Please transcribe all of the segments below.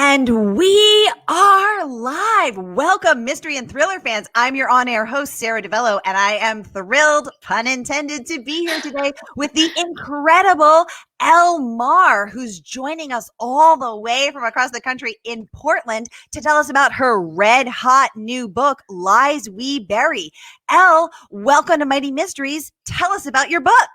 And we are live. Welcome, mystery and thriller fans. I'm your on-air host, Sara DiVello, and I am thrilled, pun intended, to be here today with the incredible Elle Marr, who's joining us all the way from across the country in Portland to tell us about her red-hot new book, Lies We Bury. Elle, welcome to Mighty Mysteries. Tell us about your book.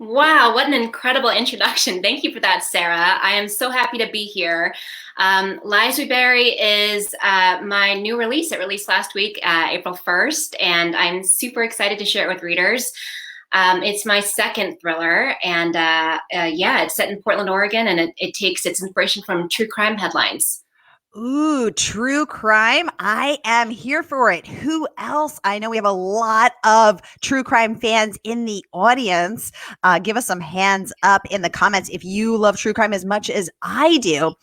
Wow, what an incredible introduction. Thank you for that, Sarah. I am so happy to be here. Lies We Bury is my new release. It released last week, April 1st, and I'm super excited to share it with readers. It's my second thriller, and yeah, it's set in Portland, Oregon, and it takes its inspiration from true crime headlines. Ooh, true crime. I am here for it. Who else? I know we have a lot of true crime fans in the audience. Give us some hands up in the comments if you love true crime as much as I do.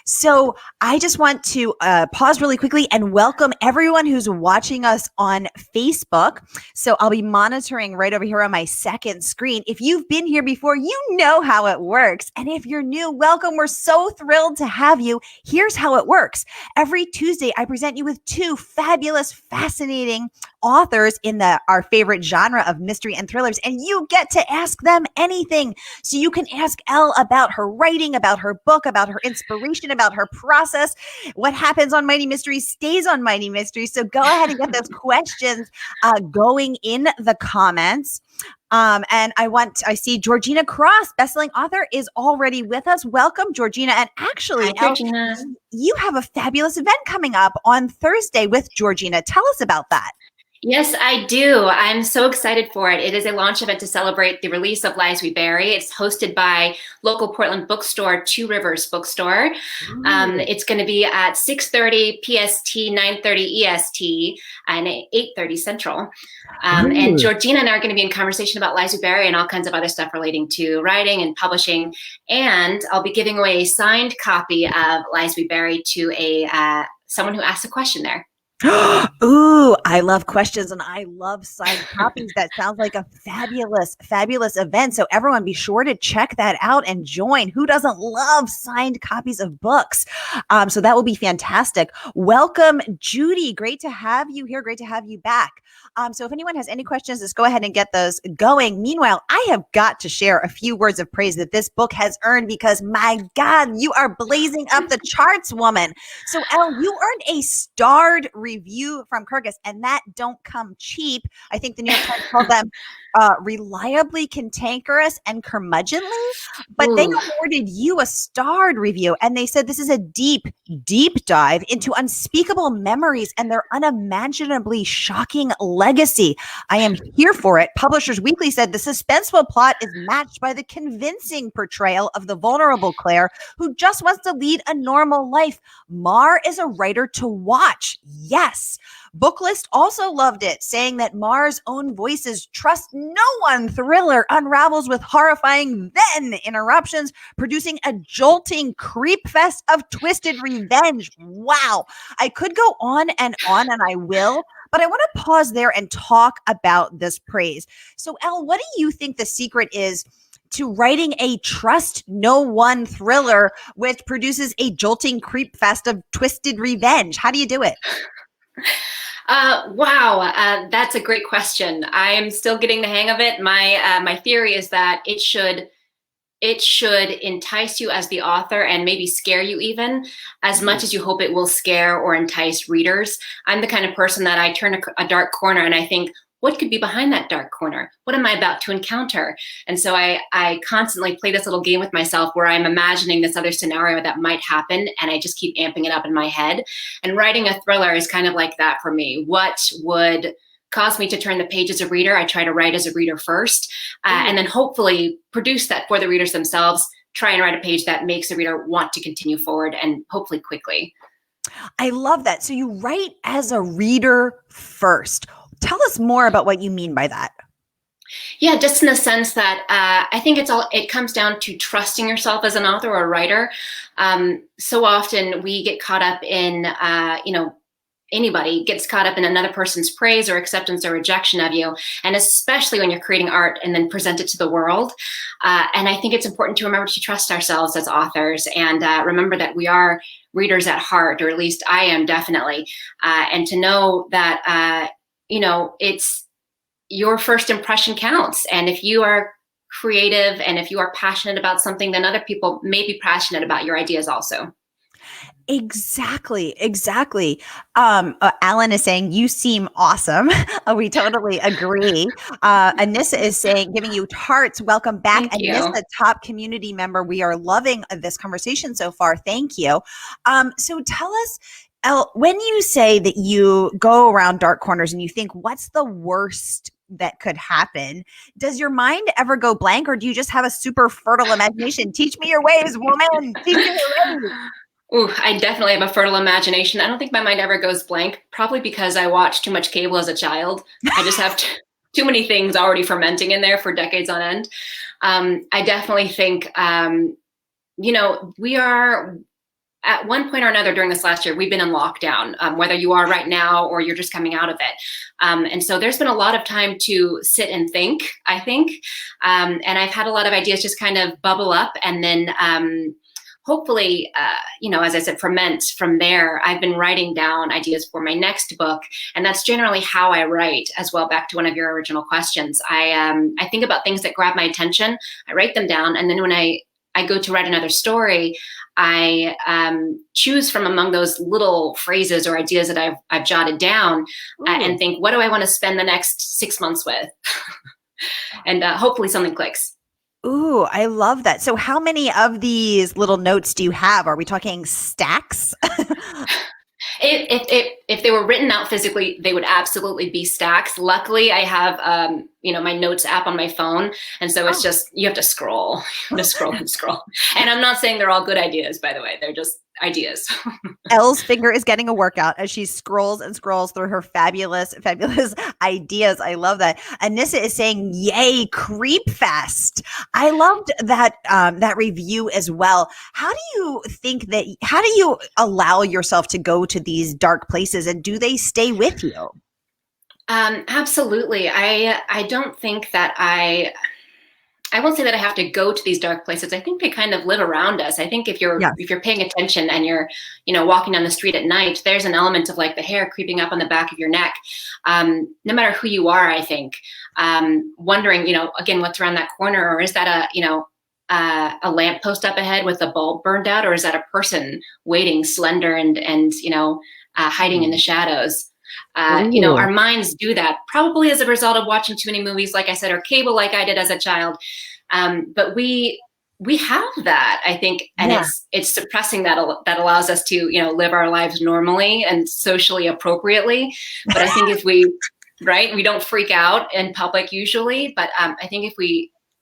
So I just want to pause really quickly and welcome everyone who's watching us on Facebook. So I'll be monitoring right over here on my second screen. If you've been here before, you know how it works. And if you're new, welcome. We're so thrilled to have you. Here's how it works. Every Tuesday, I present you with two fabulous, fascinating authors in our favorite genre of mystery and thrillers, and you get to ask them anything. So you can ask Elle about her writing, about her book, about her inspiration, about her process. What happens on Mighty Mysteries stays on Mighty Mysteries. So go ahead and get those questions going in the comments. And I see Georgina Cross, bestselling author, is already with us. Welcome, Georgina. And actually, Hi, Georgina. You have a fabulous event coming up on Thursday with Georgina. Tell us about that. Yes, I do. I'm so excited for it. It is a launch event to celebrate the release of Lies We Bury. It's hosted by local Portland bookstore, Two Rivers Bookstore. It's going to be at 6:30 PST, 9:30 EST, and 8:30 Central. And Georgina and I are going to be in conversation about Lies We Bury and all kinds of other stuff relating to writing and publishing. And I'll be giving away a signed copy of Lies We Bury to someone who asks a question there. Ooh, I love questions and I love signed copies. That sounds like a fabulous, fabulous event. So everyone be sure to check that out and join. Who doesn't love signed copies of books? So that will be fantastic. Welcome, Judy. Great to have you here. Great to have you back. So if anyone has any questions, just go ahead and get those going. Meanwhile, I have got to share a few words of praise that this book has earned because, my God, you are blazing up the charts, woman. So, Elle, you earned a starred review from Kirkus, and that don't come cheap. I think the New York Times called them reliably cantankerous and curmudgeonly, but they awarded you a starred review, and they said this is a deep, deep dive into unspeakable memories and their unimaginably shocking legacy. I am here for it. Publishers Weekly said the suspenseful plot is matched by the convincing portrayal of the vulnerable Claire, who just wants to lead a normal life. Marr is a writer to watch. Yes. Booklist also loved it, saying that Marr's own voices trust no one thriller unravels with horrifying then interruptions, producing a jolting creepfest of twisted revenge. Wow. I could go on, and I will, but I want to pause there and talk about this praise. So, Elle, what do you think the secret is to writing a trust no one thriller which produces a jolting creepfest of twisted revenge? How do you do it? Wow, that's a great question. I am still getting the hang of it. My theory is that it should entice you as the author and maybe scare you even as much as you hope it will scare or entice readers. I'm the kind of person that I turn a dark corner and I think, what could be behind that dark corner? What am I about to encounter? And so I constantly play this little game with myself where I'm imagining this other scenario that might happen, and I just keep amping it up in my head. And writing a thriller is kind of like that for me. What would cause me to turn the page as a reader? I try to write as a reader first, and then hopefully produce that for the readers themselves, try and write a page that makes the reader want to continue forward, and hopefully quickly. I love that. So you write as a reader first. Tell us more about what you mean by that. Yeah, just in the sense that I think it comes down to trusting yourself as an author or a writer. So often we get caught up in, anybody gets caught up in another person's praise or acceptance or rejection of you, and especially when you're creating art and then present it to the world. And I think it's important to remember to trust ourselves as authors, and remember that we are readers at heart, or at least I am definitely, and to know that it's your first impression counts. And if you are creative and if you are passionate about something, then other people may be passionate about your ideas also. Exactly. Alan is saying, you seem awesome. We totally agree. Anissa is saying, giving you hearts. Welcome back. Thank you. Anissa, top community member. We are loving this conversation so far. Thank you. So tell us, Elle, when you say that you go around dark corners and you think, what's the worst that could happen? Does your mind ever go blank, or do you just have a super fertile imagination? Teach me your ways, woman. Teach me your ways. Ooh, I definitely have a fertile imagination. I don't think my mind ever goes blank, probably because I watched too much cable as a child. I just have too many things already fermenting in there for decades on end. I definitely think, we are, at one point or another during this last year, we've been in lockdown, whether you are right now or you're just coming out of it. And so there's been a lot of time to sit and think, I think. And I've had a lot of ideas just kind of bubble up, and then hopefully, as I said, ferment from there. I've been writing down ideas for my next book, and that's generally how I write as well. Back to one of your original questions, I think about things that grab my attention, I write them down, and then when I go to write another story, I choose from among those little phrases or ideas that I've jotted down, and think, what do I want to spend the next 6 months with? And hopefully something clicks. Ooh, I love that. So how many of these little notes do you have? Are we talking stacks? If they were written out physically, they would absolutely be stacks. Luckily, I have my notes app on my phone, and so it's just, you have to scroll, and scroll. And I'm not saying they're all good ideas, by the way. They're just ideas. Elle's finger is getting a workout as she scrolls and scrolls through her fabulous ideas. I love that. Anissa is saying, yay, creepfest. I loved that review as well. How do you allow yourself to go to these dark places, and do they stay with you? Absolutely. I don't think that I won't say that I have to go to these dark places. I think they kind of live around us. I think if you're paying attention and you're, walking down the street at night, there's an element of like the hair creeping up on the back of your neck. No matter who you are, I think, wondering, again, what's around that corner, or is that a lamppost up ahead with the bulb burned out, or is that a person waiting, slender and hiding in the shadows? Our minds do that probably as a result of watching too many movies, like I said, or cable, like I did as a child. But we have that, I think, and it's suppressing that allows us to, live our lives normally and socially appropriately. But I think if we don't freak out in public usually, but I think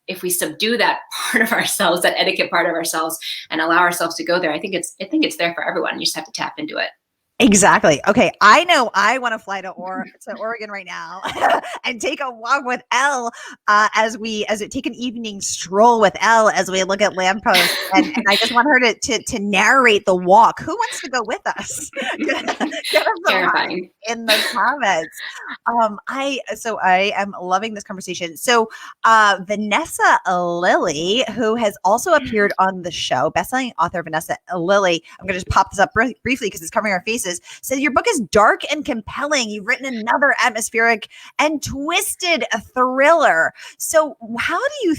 if we subdue that part of ourselves, that etiquette part of ourselves, and allow ourselves to go there, I think it's there for everyone. You just have to tap into it. Exactly. Okay. I know I want to fly to Oregon right now and take a walk with Elle as we take an evening stroll with Elle as we look at lampposts. And I just want her to narrate the walk. Who wants to go with us? Get us Terrifying. In the comments. I am loving this conversation. So Vanessa Lilly, who has also appeared on the show, bestselling author Vanessa Lilly, I'm going to just pop this up briefly because it's covering our faces, says your book is dark and compelling. You've written another atmospheric and twisted thriller. So how do you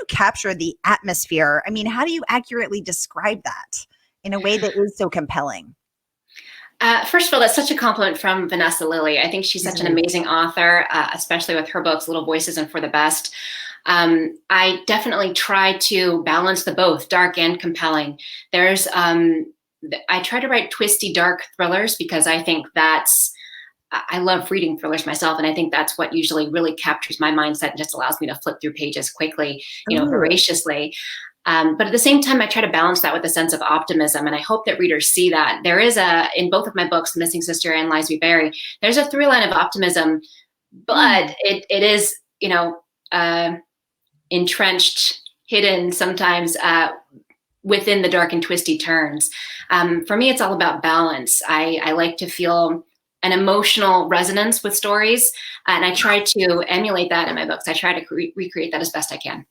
capture the atmosphere? I mean, how do you accurately describe that in a way that is so compelling? First of all, that's such a compliment from Vanessa Lilly. I think she's such an amazing author, especially with her books, Little Voices and For the Best. I definitely try to balance the both, dark and compelling. I try to write twisty, dark thrillers because I think I love reading thrillers myself. And I think that's what usually really captures my mindset and just allows me to flip through pages quickly, voraciously. But at the same time, I try to balance that with a sense of optimism. And I hope that readers see that. There is in both of my books, The Missing Sister and Lies We Bury, there's a through line of optimism, but it is, entrenched, hidden sometimes within the dark and twisty turns. For me, it's all about balance. I like to feel an emotional resonance with stories, and I try to emulate that in my books. I try to recreate that as best I can.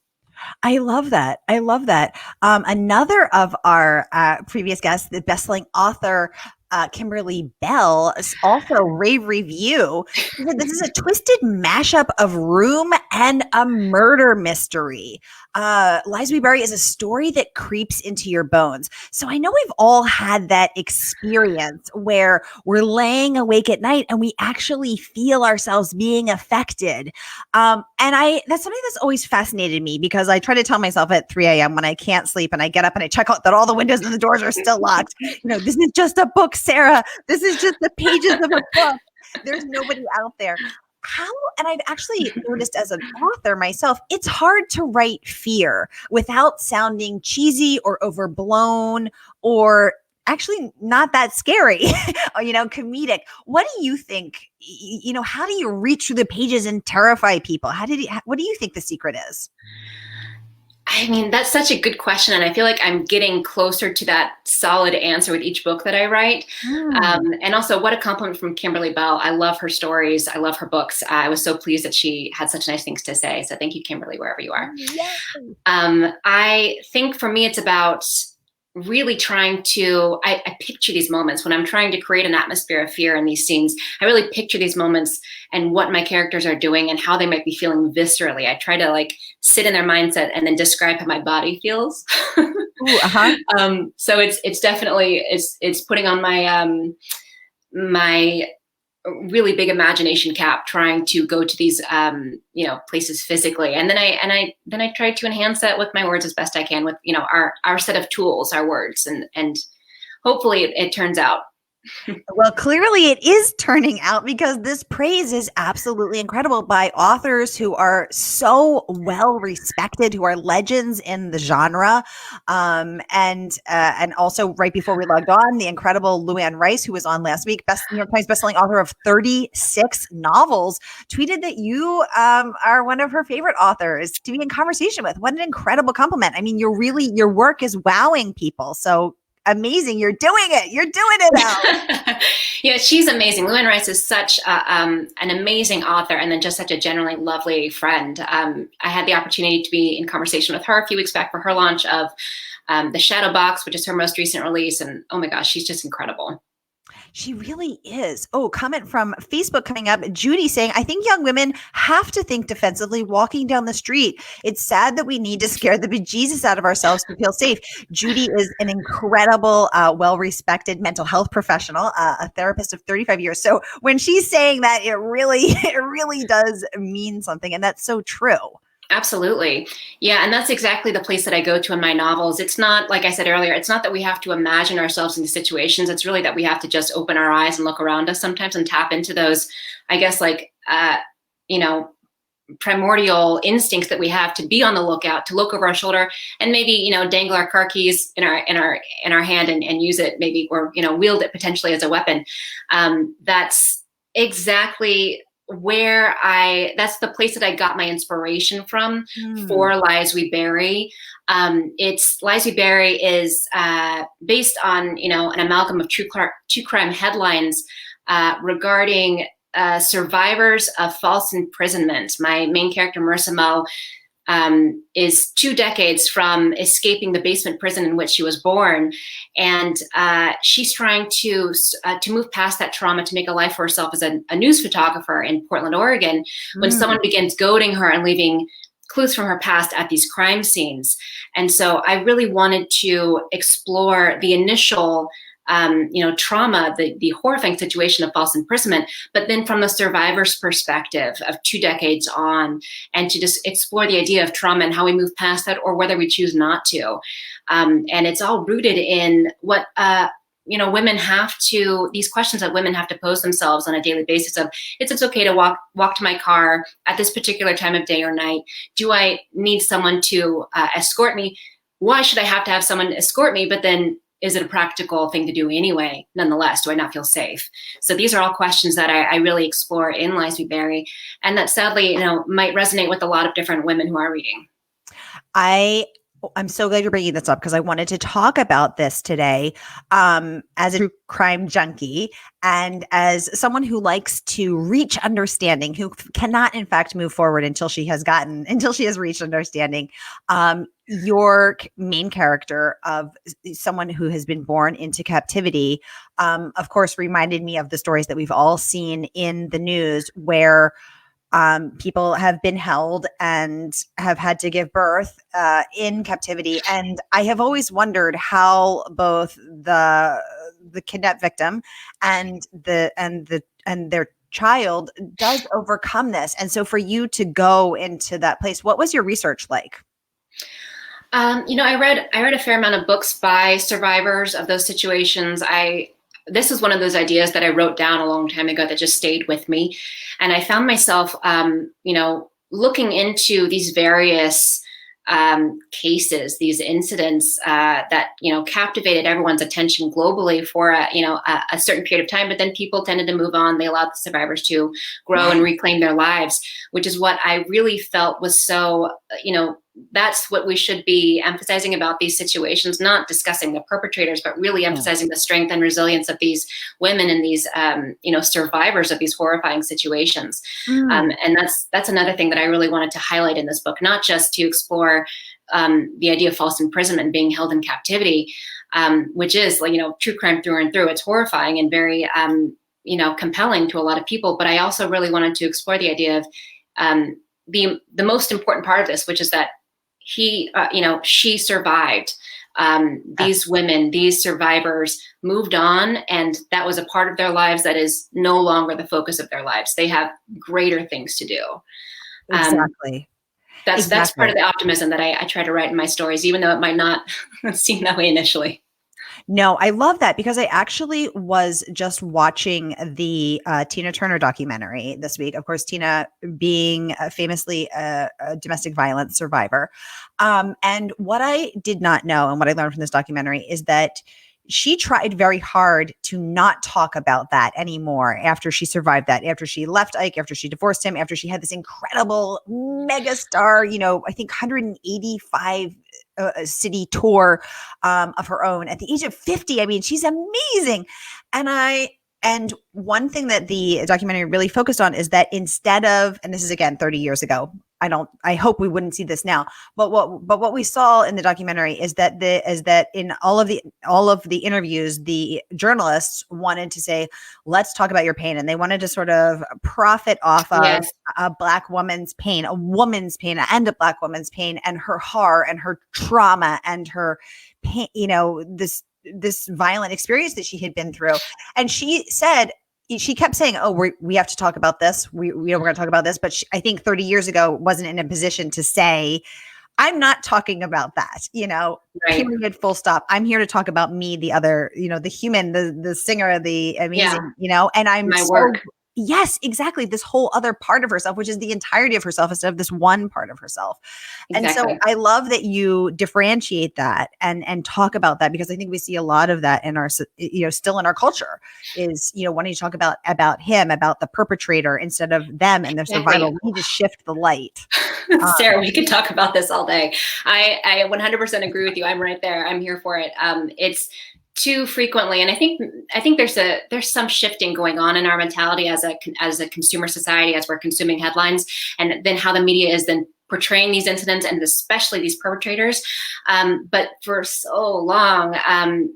I love that. I love that. Another of our previous guests, the bestselling author, Kimberly Belle, also rave review. This is a twisted mashup of Room and a murder mystery. Lies We Bury is a story that creeps into your bones. So I know we've all had that experience where we're laying awake at night and we actually feel ourselves being affected. And that's something that's always fascinated me, because I try to tell myself at 3 a.m. when I can't sleep and I get up and I check out that all the windows and the doors are still locked. This is just a book, Sara. This is just the pages of a book. There's nobody out there. And I've actually noticed as an author myself, it's hard to write fear without sounding cheesy or overblown or actually not that scary, or, comedic. What do you think? How do you reach through the pages and terrify people? What do you think the secret is? I mean, that's such a good question. And I feel like I'm getting closer to that solid answer with each book that I write. And also, what a compliment from Kimberly Belle. I love her stories. I love her books. I was so pleased that she had such nice things to say. So thank you, Kimberly, wherever you are. Yes. I think for me, it's about really trying to, I picture these moments when I'm trying to create an atmosphere of fear in these scenes. I really picture these moments and what my characters are doing and how they might be feeling viscerally. I try to sit in their mindset and then describe how my body feels. Ooh, so it's definitely, it's putting on my, my really big imagination cap, trying to go to these places physically, and then I try to enhance that with my words as best I can with our set of tools, our words, and hopefully it turns out. Well, clearly it is turning out, because this praise is absolutely incredible by authors who are so well respected, who are legends in the genre. And also, right before we logged on, the incredible Luann Rice, who was on last week, New York Times bestselling author of 36 novels, tweeted that you are one of her favorite authors to be in conversation with. What an incredible compliment. I mean, your work is wowing people. So amazing. You're doing it. You're doing it, Elle. Yeah, she's amazing. Luann Rice is such an amazing author, and then just such a generally lovely friend. I had the opportunity to be in conversation with her a few weeks back for her launch of The Shadow Box, which is her most recent release. And oh my gosh, she's just incredible. She really is. Oh, comment from Facebook coming up. Judy saying, I think young women have to think defensively walking down the street. It's sad that we need to scare the bejesus out of ourselves to feel safe. Judy is an incredible, well-respected mental health professional, a therapist of 35 years. So when she's saying that, it really does mean something. And that's so true. Absolutely. Yeah. And that's exactly the place that I go to in my novels. It's not, like I said earlier, it's not that we have to imagine ourselves in these situations. It's really that we have to just open our eyes and look around us sometimes and tap into those, I guess, primordial instincts that we have to be on the lookout, to look over our shoulder and maybe, dangle our car keys in our hand and use it maybe, or, wield it potentially as a weapon. That's exactly that's the place that I got my inspiration from for Lies We Bury. Lies We Bury is based on, an amalgam of true crime headlines regarding survivors of false imprisonment. My main character, Marissa Moe, is 2 decades from escaping the basement prison in which she was born, and she's trying to move past that trauma to make a life for herself as a news photographer in Portland, Oregon, when someone begins goading her and leaving clues from her past at these crime scenes. And so I really wanted to explore the initial trauma, the horrifying situation of false imprisonment, but then from the survivor's perspective of 2 decades on, and to just explore the idea of trauma and how we move past that, or whether we choose not to. And it's all rooted in what, women have to, these questions that women have to pose themselves on a daily basis of, it's okay to walk to my car at this particular time of day or night. Do I need someone to escort me? Why should I have to have someone escort me? But then, is it a practical thing to do anyway? Nonetheless, do I not feel safe? So these are all questions that I really explore in Lies We Bury, and that sadly, might resonate with a lot of different women who are reading. I I'm so glad you're bringing this up because I wanted to talk about this today, as a true crime junkie and as someone who likes to reach understanding, who cannot, in fact, move forward until she has reached understanding. Your main character of someone who has been born into captivity, of course, reminded me of the stories that we've all seen in the news where people have been held and have had to give birth in captivity. And I have always wondered how both the kidnap victim and their child does overcome this. And so for you to go into that place, what was your research like? I read a fair amount of books by survivors of those situations. This is one of those ideas that I wrote down a long time ago that just stayed with me. And I found myself, looking into these various cases, these incidents that, captivated everyone's attention globally for a certain period of time. But then people tended to move on. They allowed the survivors to grow and reclaim their lives, which is what I really felt was so, that's what we should be emphasizing about these situations, not discussing the perpetrators, but really emphasizing the strength and resilience of these women and these, survivors of these horrifying situations. And that's another thing that I really wanted to highlight in this book, not just to explore the idea of false imprisonment and being held in captivity, which is true crime through and through. It's horrifying and very, compelling to a lot of people. But I also really wanted to explore the idea of the most important part of this, which is that she survived. These women, these survivors moved on, and that was a part of their lives that is no longer the focus of their lives. They have greater things to do. Exactly. That's part of the optimism that I try to write in my stories, even though it might not seem that way initially. No, I love that because I actually was just watching the Tina Turner documentary this week. Of course, Tina being famously a domestic violence survivor. And what I did not know and what I learned from this documentary is that she tried very hard to not talk about that anymore after she survived that, after she left Ike, after she divorced him, after she had this incredible megastar, I think 185 city tour of her own at the age of 50. I mean, she's amazing. And one thing that the documentary really focused on is that instead of, and this is again 30 years ago, I hope we wouldn't see this now, but what we saw in the documentary is that in all of the interviews, the journalists wanted to say, let's talk about your pain. And they wanted to sort of profit off of a Black woman's pain, a woman's pain, and a Black woman's pain, and her horror and her trauma and her pain, this violent experience that she had been through. And she kept saying, oh, we have to talk about this. We're going to talk about this. But I think 30 years ago wasn't in a position to say, I'm not talking about that, Right. Period, full stop. I'm here to talk about me, the other, the human, the singer, the amazing, and I'm my work. Yes, exactly. This whole other part of herself, which is the entirety of herself instead of this one part of herself. Exactly. And so I love that you differentiate that and talk about that, because I think we see a lot of that in our, still in our culture is, wanting to talk about him, about the perpetrator instead of them and their survival. We need to shift the light. Sarah, we could talk about this all day. I 100% agree with you. I'm right there. I'm here for it. It's too frequently, and I think there's some shifting going on in our mentality as a consumer society, as we're consuming headlines, and then how the media is then portraying these incidents and especially these perpetrators. But for so long,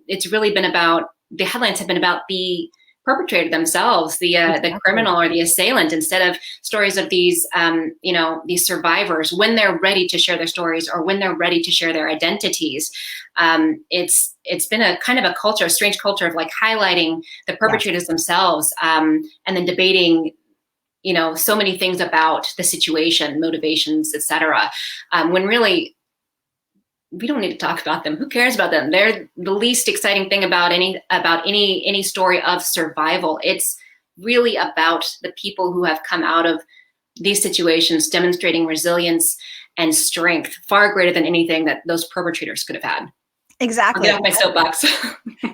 it's really been about, the headlines have been about the perpetrator themselves, the criminal or the assailant, instead of stories of these these survivors when they're ready to share their stories or when they're ready to share their identities. It's been a kind of a culture, a strange culture of like highlighting the perpetrators themselves, and then debating so many things about the situation, motivations, etc. When really we don't need to talk about them. Who cares about them? They're the least exciting thing about any story of survival. It's really about the people who have come out of these situations demonstrating resilience and strength far greater than anything that those perpetrators could have had. I'll Exactly. get off my soapbox.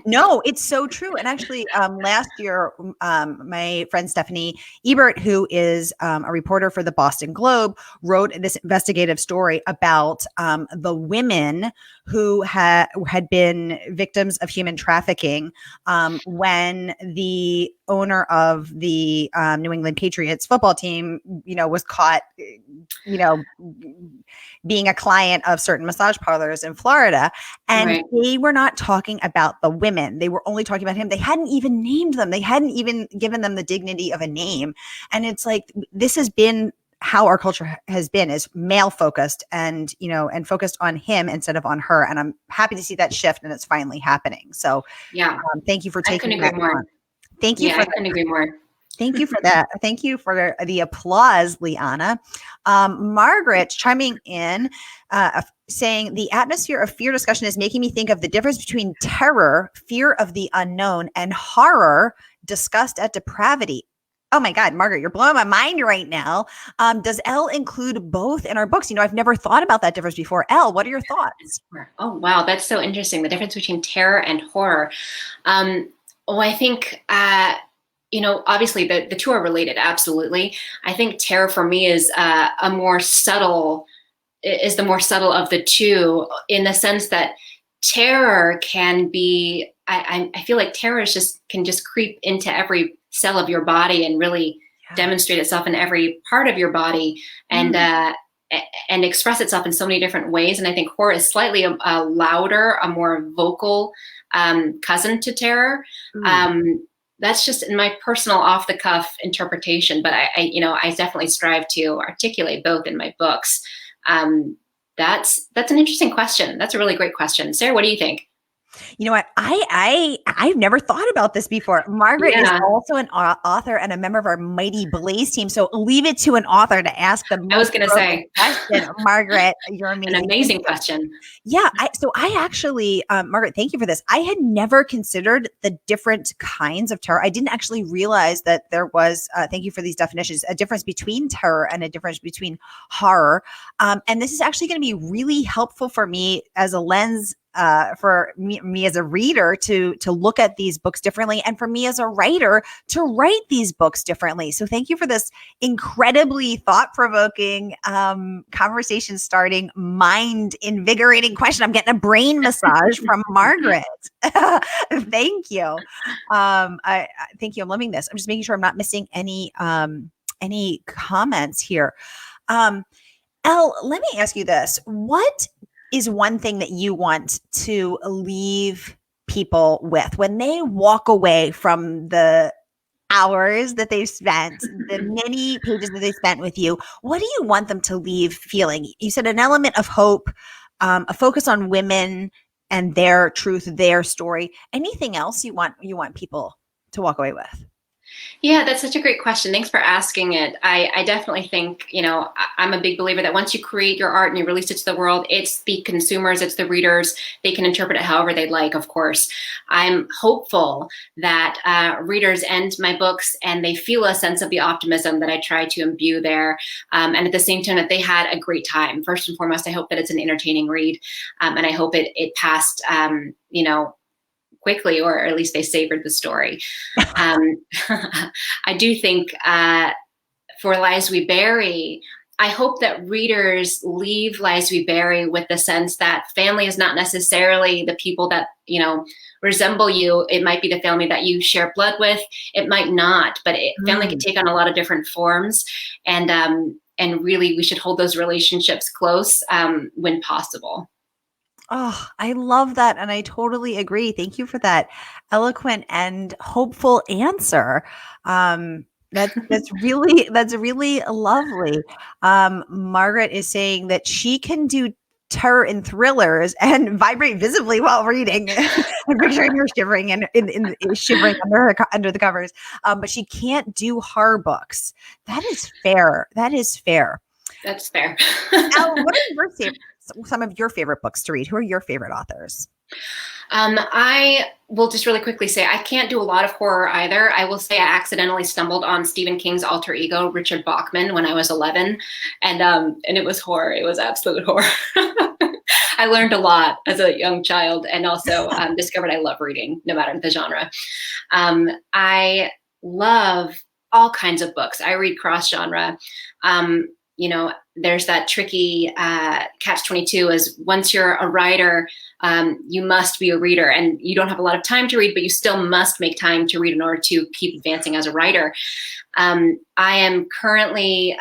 No, it's so true. And actually, last year, my friend Stephanie Ebert, who is a reporter for the Boston Globe, wrote this investigative story about the women who had been victims of human trafficking when the owner of the New England Patriots football team, was caught, being a client of certain massage parlors in Florida. And Right. they were not talking about the women. They were only talking about him. They hadn't even named them. They hadn't even given them the dignity of a name. And it's like, this has been how our culture has been, is male focused and, and focused on him instead of on her. And I'm happy to see that shift, and it's finally happening. So Yeah. thank you for I couldn't taking agree that more. on. Thank you Yeah, for I couldn't agree more. Thank you for that. Thank you for the applause, Liana. Margaret chiming in, saying the atmosphere of fear discussion is making me think of the difference between terror, fear of the unknown, and horror, disgust at depravity. Oh my God, Margaret, you're blowing my mind right now. Does Elle include both in our books? I've never thought about that difference before. Elle, what are your thoughts? Oh, wow. That's so interesting. The difference between terror and horror. I think, obviously the two are related. Absolutely. I think terror for me is the more subtle of the two, in the sense that terror can be, I feel like terror can just creep into every cell of your body and really demonstrate itself in every part of your body, and express itself in so many different ways. And I think horror is slightly a louder, a more vocal cousin to terror. That's just in my personal off the cuff interpretation, but I definitely strive to articulate both in my books. That's an interesting question. That's a really great question. Sarah, what do you think? You know what? I've never thought about this before. Margaret is also an author and a member of our Mighty Blaze team. So leave it to an author to ask the most I was going to say question. Margaret, you're amazing. An amazing question. Yeah. I actually, Margaret, thank you for this. I had never considered the different kinds of terror. I didn't actually realize that there was, thank you for these definitions, a difference between terror and a difference between horror. And this is actually going to be really helpful for me as a lens for me as a reader to look at these books differently, and for me as a writer to write these books differently. So thank you for this incredibly thought-provoking, conversation starting, mind invigorating question. I'm getting a brain massage from Margaret. Thank you. Thank you. I'm loving this. I'm just making sure I'm not missing any comments here. Elle, let me ask you this. What is one thing that you want to leave people with when they walk away from the hours that they've spent, the many pages that they spent with you? What do you want them to leave feeling? You said an element of hope, a focus on women and their truth, their story. Anything else you want people to walk away with? Yeah, that's such a great question. Thanks for asking it. I definitely think, I'm a big believer that once you create your art and you release it to the world, it's the consumers, it's the readers. They can interpret it however they'd like, of course. I'm hopeful that readers end my books and they feel a sense of the optimism that I try to imbue there. And at the same time, that they had a great time. First and foremost, I hope that it's an entertaining read. And I hope it passed, quickly, or at least they savored the story. I do think for Lies We Bury, I hope that readers leave Lies We Bury with the sense that family is not necessarily the people that, resemble you. It might be the family that you share blood with. It might not, but family can take on a lot of different forms. And really, we should hold those relationships close when possible. Oh, I love that. And I totally agree. Thank you for that eloquent and hopeful answer. That's really lovely. Margaret is saying that she can do terror and thrillers and vibrate visibly while reading. I'm picturing her shivering and shivering under the covers. But she can't do horror books. That is fair. That's fair. Al, what are some of your favorite books to read? Who are your favorite authors? I will just really quickly say I can't do a lot of horror either. I will say I accidentally stumbled on Stephen King's alter ego, Richard Bachman, when I was 11, and it was horror. It was absolute horror. I learned a lot as a young child, and also discovered I love reading, no matter the genre. I love all kinds of books. I read cross genre. You know, there's that tricky catch-22 is once you're a writer, you must be a reader, and you don't have a lot of time to read, but you still must make time to read in order to keep advancing as a writer. I am currently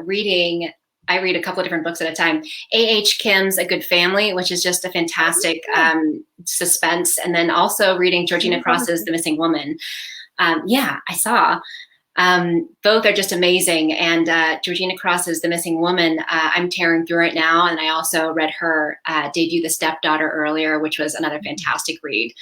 reading, I read a couple of different books at a time. A.H. Kim's A Good Family, which is just a fantastic suspense. And then also reading Georgina Cross's The Missing Woman. I saw. Both are just amazing. And Georgina Cross's The Missing Woman, I'm tearing through right now. And I also read her debut, The Stepdaughter, earlier, which was another fantastic read.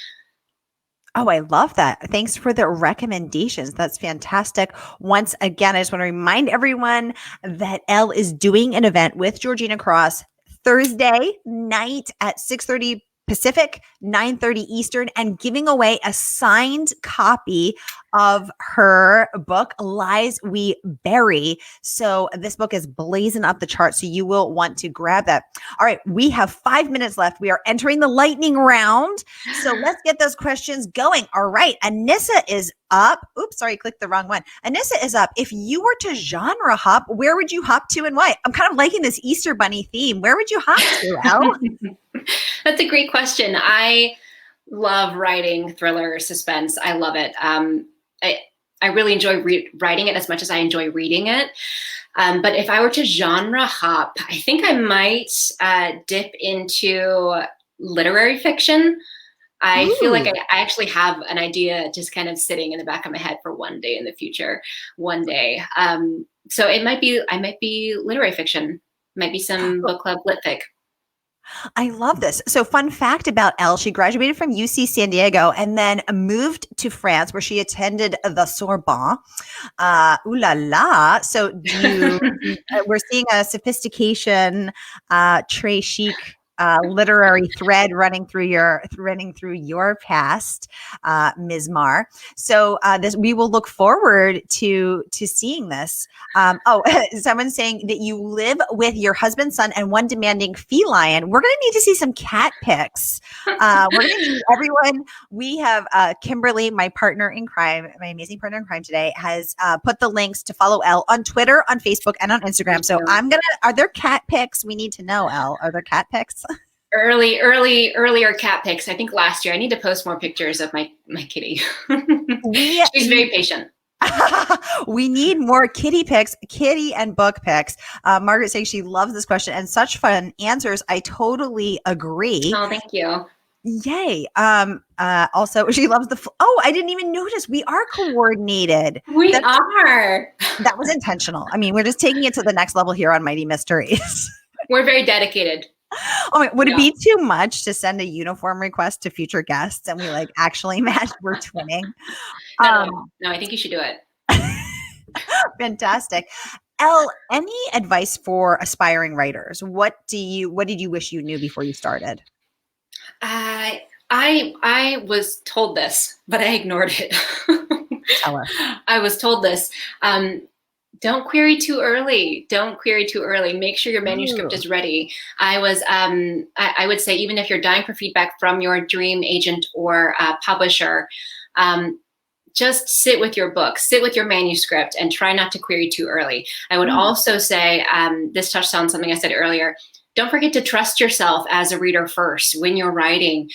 Oh, I love that. Thanks for the recommendations. That's fantastic. Once again, I just want to remind everyone that Elle is doing an event with Georgina Cross Thursday night at 6:30 Pacific, 9:30 Eastern, and giving away a signed copy of her book, Lies We Bury. So this book is blazing up the charts, so you will want to grab that. All right, we have 5 minutes left. We are entering the lightning round. So let's get those questions going. All right, Anissa is up. Oops, sorry, clicked the wrong one. Anissa is up. If you were to genre hop, where would you hop to and why? I'm kind of liking this Easter Bunny theme. Where would you hop to, Elle? That's a great question. I love writing thriller, suspense. I love it. I really enjoy writing it as much as I enjoy reading it. But if I were to genre hop, I think I might dip into literary fiction. I feel like I actually have an idea just kind of sitting in the back of my head for one day in the future, one day. So I might be literary fiction, might be some book club lit fic. I love this. So fun fact about Elle, she graduated from UC San Diego and then moved to France where she attended the Sorbonne. Ooh la la. So we're seeing a sophistication, très chic, literary thread running through your past, Ms. Marr. So we will look forward to seeing this. Someone's saying that you live with your husband, son, and one demanding feline. We're going to need to see some cat pics. We're going to need everyone. We have Kimberly, my partner in crime, my amazing partner in crime today, has put the links to follow Elle on Twitter, on Facebook, and on Instagram. So are there cat pics? We need to know, Elle. Are there cat pics? Earlier cat pics. I think last year. I need to post more pictures of my kitty. She's very patient. We need more kitty and book pics. Margaret saying she loves this question and such fun answers. I totally agree. Oh, thank you. Yay. Also, she loves I didn't even notice. We are coordinated. We are. That was intentional. I mean, we're just taking it to the next level here on Mighty Mysteries. We're very dedicated. Oh, would it be too much to send a uniform request to future guests and we actually match? We're twinning. No, I think you should do it. Fantastic. Elle, any advice for aspiring writers? What did you wish you knew before you started? I was told this, but I ignored it. Tell us. I was told this. Don't query too early. Don't query too early. Make sure your manuscript is ready. I would say, even if you're dying for feedback from your dream agent or publisher, just sit with your book, sit with your manuscript, and try not to query too early. I would also say, this touched on something I said earlier, don't forget to trust yourself as a reader first when you're writing.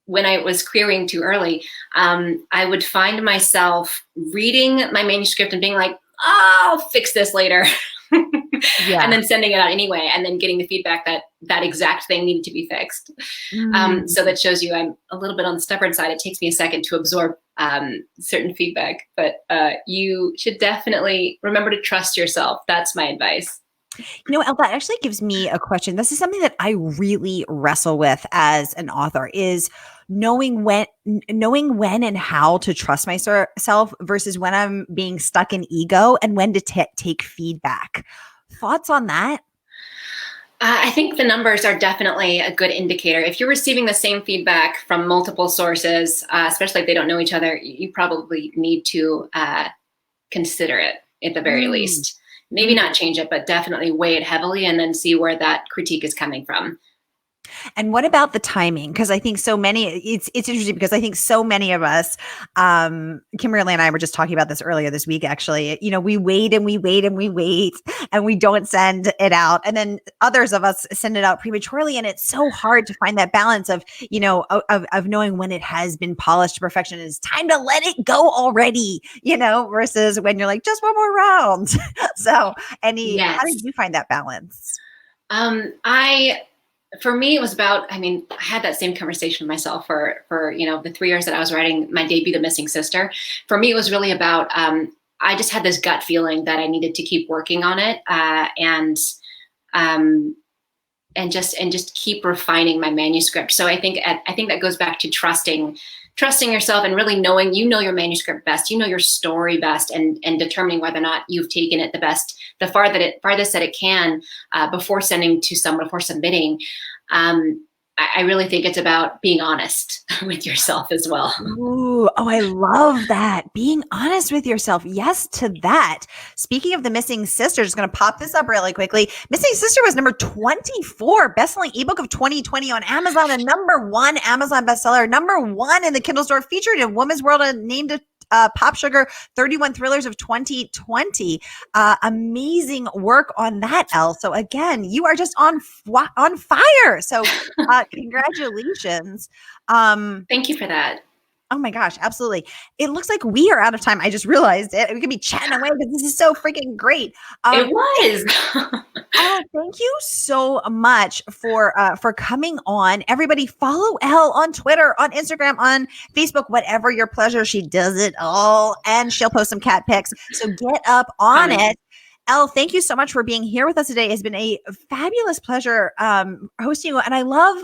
When I was querying too early, I would find myself reading my manuscript and being like, I'll fix this later. And then sending it out anyway, and then getting the feedback that exact thing needed to be fixed. So that shows you I'm a little bit on the stubborn side. It takes me a second to absorb certain feedback, but you should definitely remember to trust yourself. That's my advice. Elle, that actually gives me a question. This is something that I really wrestle with as an author, is knowing when and how to trust myself versus when I'm being stuck in ego and when to take feedback. Thoughts on that? I think the numbers are definitely a good indicator. If you're receiving the same feedback from multiple sources, especially if they don't know each other, you probably need to consider it at the very least. maybe not change it, but definitely weigh it heavily and then see where that critique is coming from. And what about the timing? Because I think so many, it's interesting because I think so many of us, Kimberly and I were just talking about this earlier this week, actually, we wait and we wait and we wait and we don't send it out. And then others of us send it out prematurely. And it's so hard to find that balance of, of knowing when it has been polished to perfection. It's time to let it go already, versus when you're like, just one more round. So how did you find that balance? For me, it was about, I had that same conversation with myself for the 3 years that I was writing my debut, The Missing Sister. For me, it was really about, I just had this gut feeling that I needed to keep working on it and just keep refining my manuscript. So I think that goes back to trusting yourself and really knowing, your manuscript best, your story best, and determining whether or not you've taken it the farthest that it can before sending to someone, before submitting. I really think it's about being honest with yourself as well. Ooh, oh, I love that. Being honest with yourself. Yes to that. Speaking of The Missing Sister, just going to pop this up really quickly. Missing Sister was number 24 best-selling ebook of 2020 on Amazon, a number 1 Amazon bestseller, number 1 in the Kindle store, featured in Women's World and named Pop Sugar 31 Thrillers of 2020. Amazing work on that, Elle. So again, you are just on fire. So congratulations. Thank you for that. Oh my gosh, absolutely. It looks like we are out of time. I just realized it. We could be chatting away because this is so freaking great. It was. Elle, thank you so much for coming on. Everybody follow Elle on Twitter, on Instagram, on Facebook, whatever your pleasure. She does it all, and she'll post some cat pics. So get up on it. Elle, thank you so much for being here with us today. It's been a fabulous pleasure hosting you. And I love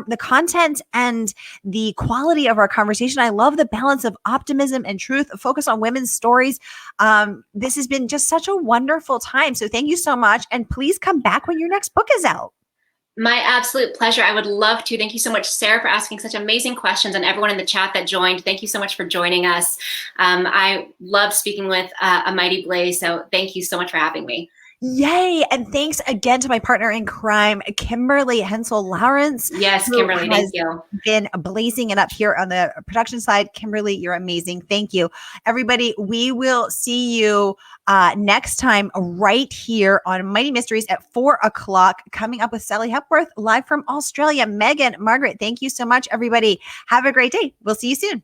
the content and the quality of our conversation. I love the balance of optimism and truth, focus on women's stories. This has been just such a wonderful time. So thank you so much. And please come back when your next book is out. My absolute pleasure. I would love to. Thank you so much, Sarah, for asking such amazing questions, and everyone in the chat that joined. Thank you so much for joining us. I love speaking with a mighty blaze, so thank you so much for having me. Yay. And thanks again to my partner in crime, Kimberly Hensel-Lawrence. Yes, Kimberly, thank you. Been blazing it up here on the production side. Kimberly, you're amazing. Thank you. Everybody, we will see you next time right here on Mighty Mysteries at 4:00, coming up with Sally Hepworth live from Australia. Megan, Margaret, thank you so much, everybody. Have a great day. We'll see you soon.